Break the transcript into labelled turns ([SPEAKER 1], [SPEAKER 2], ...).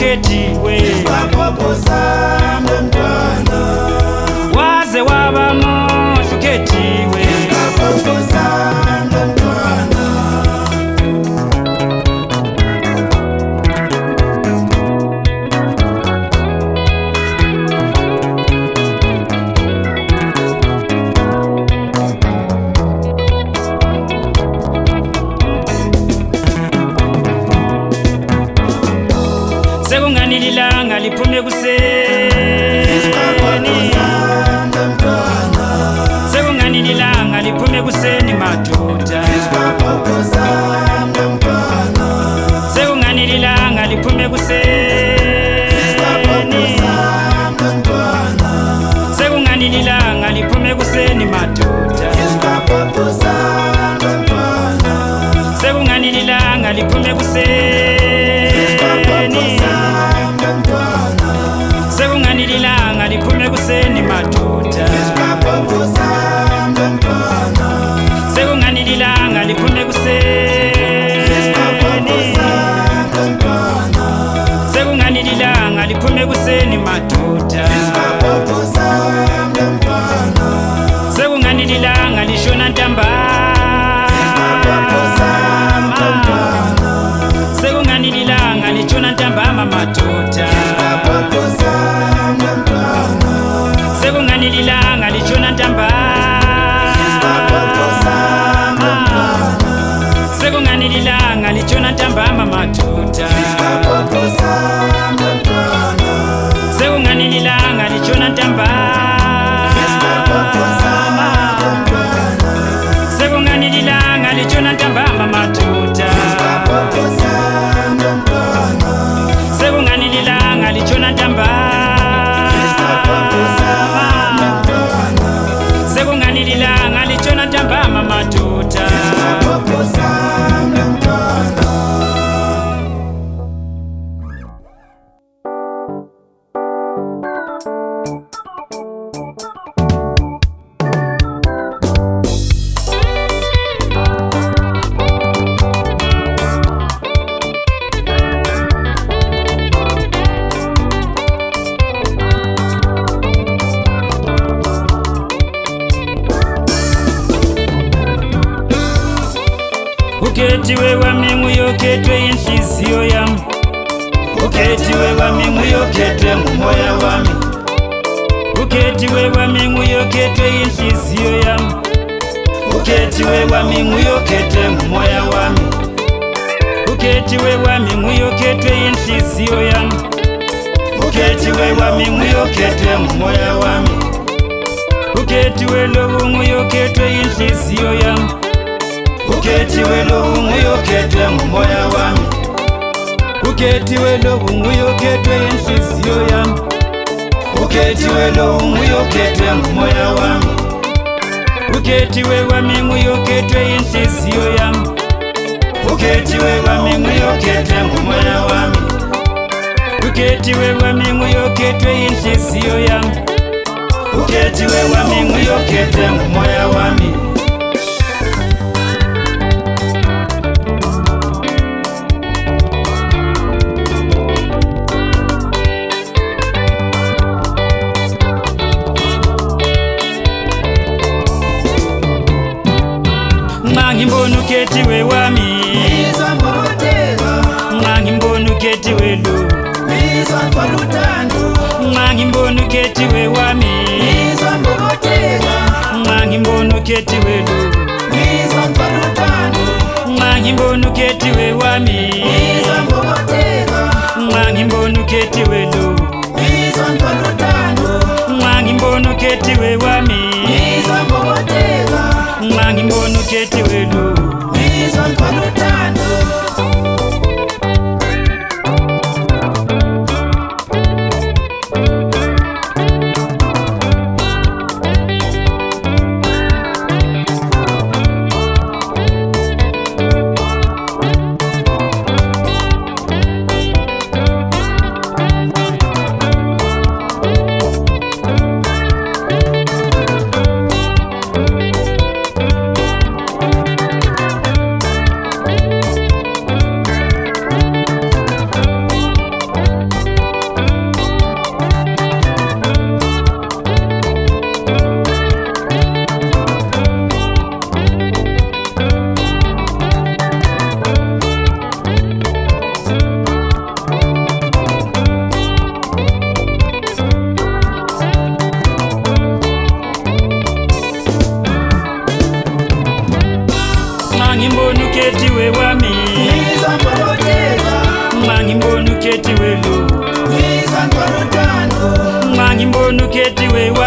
[SPEAKER 1] uketiwe waze wabamo uketiwe sekunganililanga liphume kuseni sekunganililanga liphume kuseni madoda sekunganililanga liphume kuseni sekunganililanga liphume kuseni madoda sekunganililanga liphume kuseni sekunganililanga liphume kuseni madoda sekunganililanga liphume kuseni sekunganililanga liphume kuseni madoda sekunganililanga lishona ntambama sekunganililanga lishona ntambama madoda sekunganililanga lishona ntambama sekunganililanga lishona ntambama madoda sekunganililanga lishona ntambama sekunganililanga lishona ntambama madoda sekunganililanga lishona ntambama sekunganililanga lishona ntambama madoda uketiwe wami nguyoketwe inhliziyo yami uketiwe wami nguyoketwe ngumoya wami uketiwe wami nguyoketwe inhliziyo yami uketiwe wami nguyoketwe ngumoya wami uketiwe wami nguyoketwe inhliziyo yami uketiwe wami nguyoketwe ngumoya wami uketiwe lowo nguyoketwe inhliziyo yami uketiwe lowo nguyoketwe ngumoya wami uketiwe lowo nguyoketwe inhliziyo yami uketiwe lowo nguyoketwe ngumoya wami uketiwe wami nguyoketwe inhliziyo yami uketiwe wami nguyoketwe ngumoya wami uketiwe wami nguyoketwe inhliziyo yami uketiwe wami nguyoketwe ngumoya wami ngimbona uketiwe wami ngimbona uketiwe lo ngimbona uketiwe wami ngimbona uketiwe lo ngimbona uketiwe wami ngimbona uketiwe lo ngimbona uketiwe wami ngimbona uketiwe lo ketiwe wami